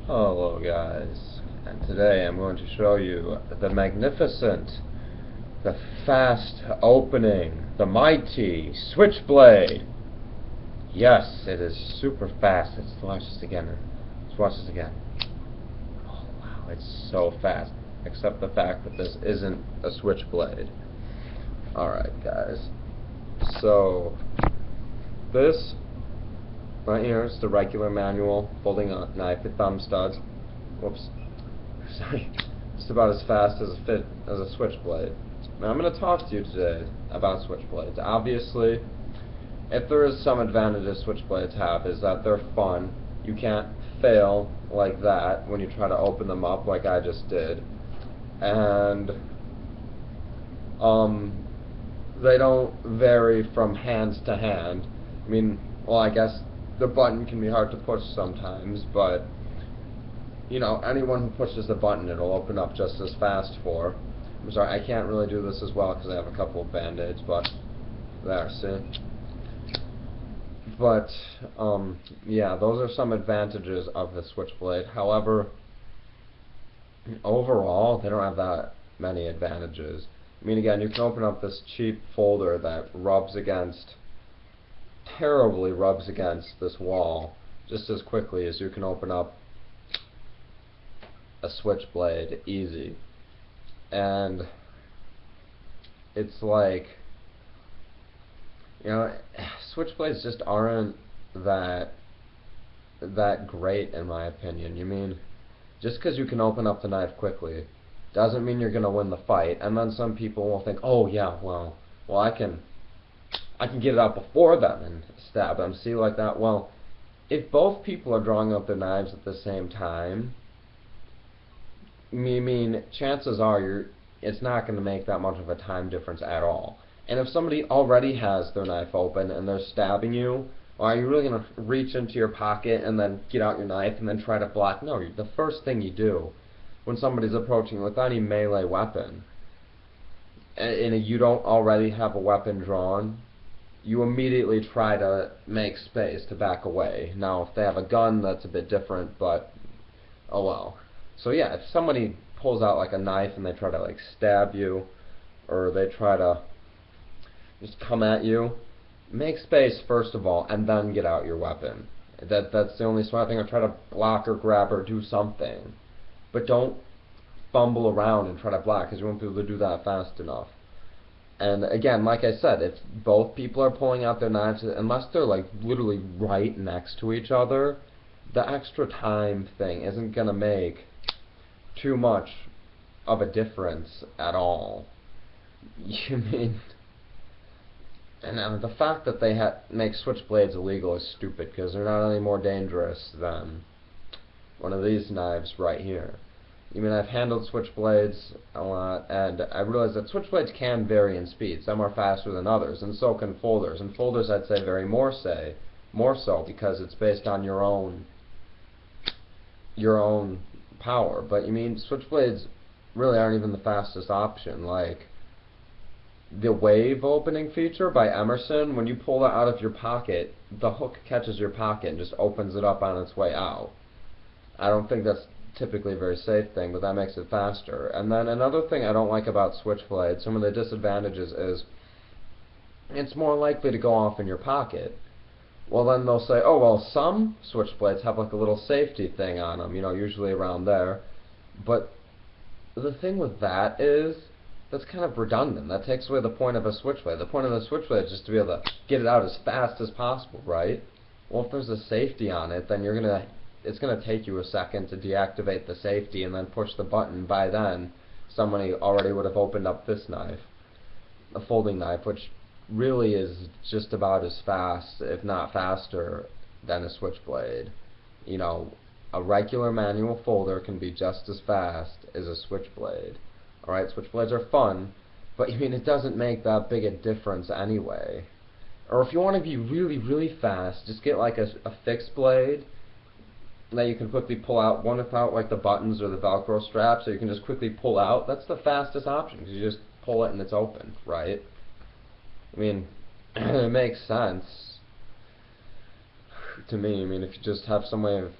Hello guys, and today I'm going to show you the magnificent, the fast opening, the mighty Switchblade. Yes, it is super fast. Let's watch this again. Let's watch this again. Oh wow, it's so fast. Except the fact that this isn't a Switchblade. Alright guys, so this right here is the regular manual folding a knife with thumb studs. Whoops. Sorry. It's about as fast as a switchblade. Now I'm going to talk to you today about switchblades. Obviously, if there is some advantages switchblades have, is that they're fun. You can't fail like that when you try to open them up like I just did. And they don't vary from hand to hand. I mean, well, I guess the button can be hard to push sometimes, but you know, anyone who pushes the button, it'll open up just as fast for. I'm sorry, I can't really do this as well because I have a couple of band-aids, but there, see? But, yeah, those are some advantages of the Switchblade. However, overall, they don't have that many advantages. I mean, again, you can open up this cheap folder that terribly rubs against this wall just as quickly as you can open up a switchblade easy. And it's like, you know, switchblades just aren't that great in my opinion. You mean, just because you can open up the knife quickly doesn't mean you're gonna win the fight. And then some people will think, oh yeah, well I can get it out before them and stab them. See, like that. Well, if both people are drawing out their knives at the same time, I mean, chances are it's not going to make that much of a time difference at all. And if somebody already has their knife open and they're stabbing you, well, are you really going to reach into your pocket and then get out your knife and then try to block? No, the first thing you do when somebody's approaching you with any melee weapon, and you don't already have a weapon drawn, you immediately try to make space to back away. Now, if they have a gun, that's a bit different, but oh well. So yeah, if somebody pulls out like a knife and they try to like stab you, or they try to just come at you, make space first of all, and then get out your weapon. That's the only smart thing. Or try to block or grab or do something, but don't fumble around and try to block, because you won't be able to do that fast enough. And again, like I said, if both people are pulling out their knives, unless they're like literally right next to each other, the extra time thing isn't gonna make too much of a difference at all. You mean, and the fact that they make switchblades illegal is stupid, because they're not any more dangerous than one of these knives right here. You mean, I've handled switchblades a lot, and I realize that switchblades can vary in speed. Some are faster than others, and so can folders. And folders, I'd say, vary more so, because it's based on your own power. But you mean, switchblades really aren't even the fastest option. Like the wave opening feature by Emerson, when you pull that out of your pocket, the hook catches your pocket and just opens it up on its way out. I don't think that's typically a very safe thing, but that makes it faster. And then another thing I don't like about switchblades, some of the disadvantages is it's more likely to go off in your pocket. Well, then they'll say, oh, well, some switchblades have like a little safety thing on them, you know, usually around there. But the thing with that is, that's kind of redundant. That takes away the point of a switchblade. The point of the switchblade is just to be able to get it out as fast as possible, right? Well, if there's a safety on it, then it's gonna take you a second to deactivate the safety and then push the button. By then, somebody already would have opened up this knife, a folding knife, which really is just about as fast, if not faster, than a switchblade. You know, a regular manual folder can be just as fast as a switchblade. Alright, switchblades are fun, but I mean, it doesn't make that big a difference anyway. Or if you want to be really, really fast, just get like a fixed blade that you can quickly pull out, one without like the buttons or the Velcro straps, so you can just quickly pull out. That's the fastest option, because you just pull it and it's open, right? I mean, it makes sense to me. I mean, if you just have some way of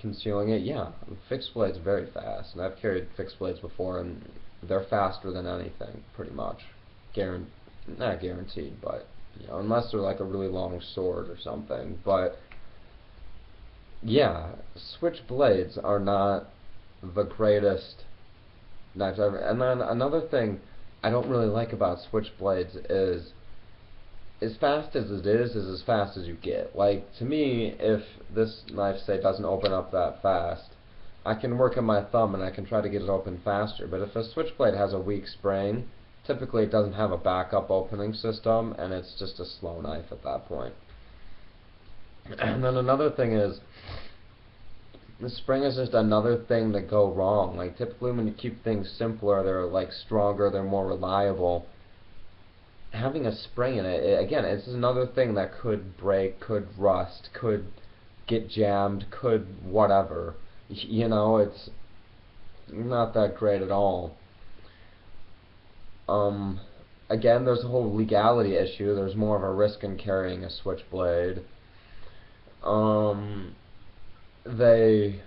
concealing it, yeah, fixed blades are very fast, and I've carried fixed blades before, and they're faster than anything, pretty much. Not guaranteed, but unless they're like a really long sword or something. But yeah, switchblades are not the greatest knives ever. And then another thing I don't really like about switchblades is, as fast as it is as fast as you get. Like, to me, if this knife, say, doesn't open up that fast, I can work on my thumb and I can try to get it open faster. But if a switchblade has a weak spring, typically it doesn't have a backup opening system, and it's just a slow knife at that point. And then another thing is, the spring is just another thing to go wrong. Like, typically when you keep things simpler, they're like stronger, they're more reliable. Having a spring in it, again, it's another thing that could break, could rust, could get jammed, could whatever. It's not that great at all. Again, there's a whole legality issue. There's more of a risk in carrying a switchblade. They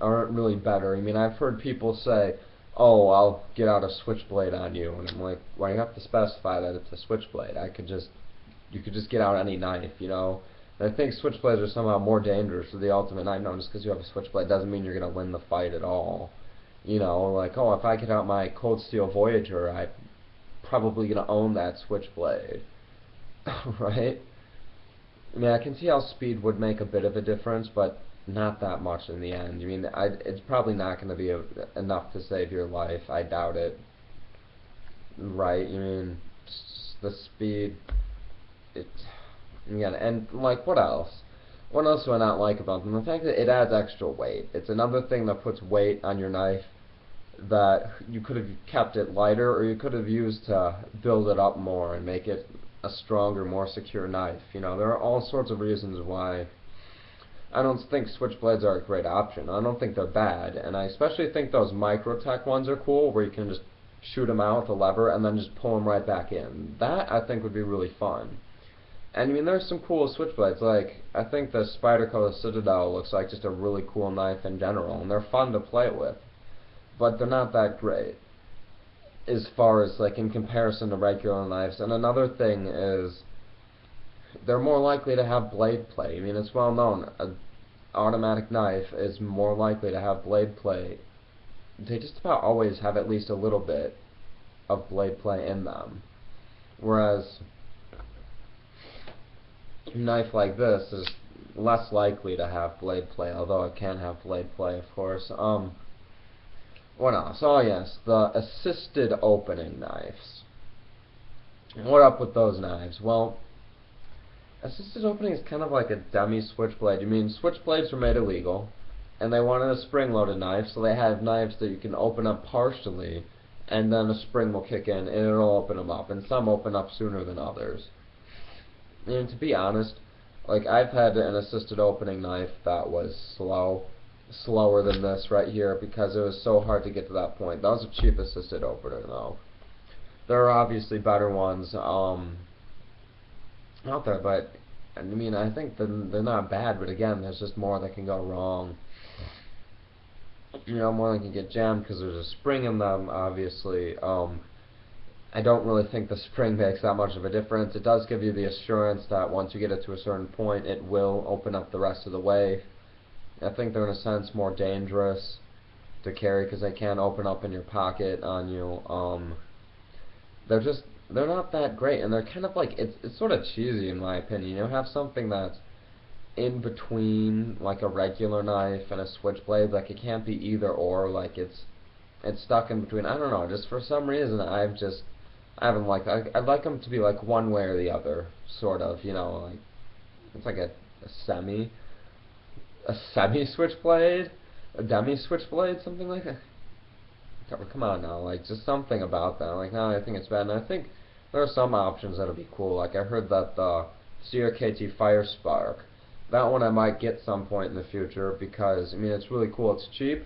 aren't really better. I mean, I've heard people say, "Oh, I'll get out a switchblade on you," and I'm like, "Well, you have to specify that it's a switchblade. You could just get out any knife. And I think switchblades are somehow more dangerous for the ultimate knife. No, just because you have a switchblade doesn't mean you're gonna win the fight at all. Like, oh, if I get out my Cold Steel Voyager, I'm probably gonna own that switchblade, right? I mean, I can see how speed would make a bit of a difference, but not that much in the end. I mean, it's probably not going to be enough to save your life. I doubt it. Right? I mean, the speed. Again, and like, what else? What else do I not like about them? The fact that it adds extra weight. It's another thing that puts weight on your knife that you could have kept it lighter, or you could have used to build it up more and make it a stronger, more secure knife. There are all sorts of reasons why I don't think switchblades are a great option. I don't think they're bad, and I especially think those Microtech ones are cool, where you can just shoot them out with a lever and then just pull them right back in. That, I think, would be really fun. And I mean, there's some cool switchblades. Like, I think the Spyderco Citadel looks like just a really cool knife in general, and they're fun to play with, but they're not that great as far as, like, in comparison to regular knives. And another thing is, they're more likely to have blade play. I mean, it's well known, an automatic knife is more likely to have blade play. They just about always have at least a little bit of blade play in them, whereas a knife like this is less likely to have blade play, although it can have blade play, of course. What else? Oh yes, the assisted opening knives. What up with those knives? Well, assisted opening is kind of like a dummy switchblade. I mean, switchblades were made illegal, and they wanted a spring-loaded knife, so they have knives that you can open up partially, and then a spring will kick in, and it'll open them up, and some open up sooner than others. And to be honest, like, I've had an assisted opening knife that was slower than this right here, because it was so hard to get to that point. That was a cheap assisted opener, though. There are obviously better ones out there, but I mean, I think they're not bad, but again, there's just more that can go wrong. More that can get jammed because there's a spring in them, obviously. I don't really think the spring makes that much of a difference. It does give you the assurance that once you get it to a certain point, it will open up the rest of the way. I think they're in a sense more dangerous to carry because they can open up in your pocket on you. They're not that great, and they're kind of like, it's sort of cheesy in my opinion. Have something that's in between like a regular knife and a switchblade. Like, it can't be either or. Like, it's stuck in between. I don't know. Just for some reason, I haven't liked. I'd like them to be like one way or the other, sort of. Like, it's like a semi switchblade, a demi switchblade, something like that. Come on now, like, just something about that. Like, no, I think it's bad, and I think there are some options that'll be cool. Like, I heard that the CRKT Fire Spark, that one I might get some point in the future, because I mean, it's really cool. It's cheap,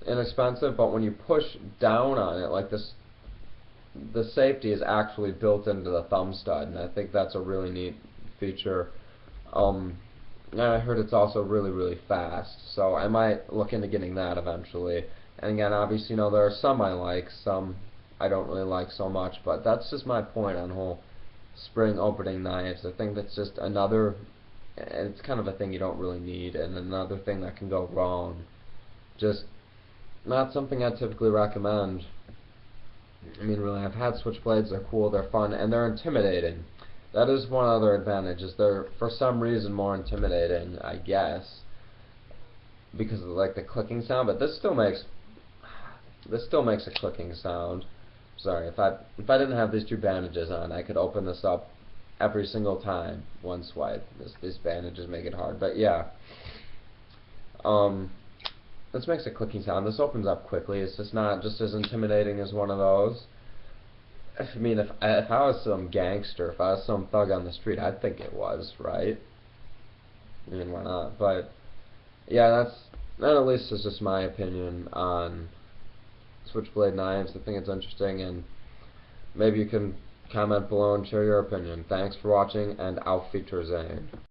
inexpensive, but when you push down on it, like this, the safety is actually built into the thumb stud, and I think that's a really neat feature. And I heard it's also really, really fast, so I might look into getting that eventually. And again, obviously, you know, there are some I like, some I don't really like so much, but that's just my point on whole spring opening knives. I think that's just another, it's kind of a thing you don't really need, and another thing that can go wrong. Just not something I typically recommend. I mean, really, I've had switchblades, they're cool, they're fun, and they're intimidating. That is one other advantage, is they're, for some reason, more intimidating, I guess, because of, like, the clicking sound, but this still makes a clicking sound. Sorry, if I didn't have these two bandages on, I could open this up every single time, one swipe. These bandages make it hard, but yeah. This makes a clicking sound. This opens up quickly. It's just not just as intimidating as one of those. I mean, if I was some gangster, if I was some thug on the street, I'd think it was, right? I mean, why not? But yeah, that at least is just my opinion on switchblade knives. I think it's interesting, and maybe you can comment below and share your opinion. Thanks for watching, and Auf Wiedersehen.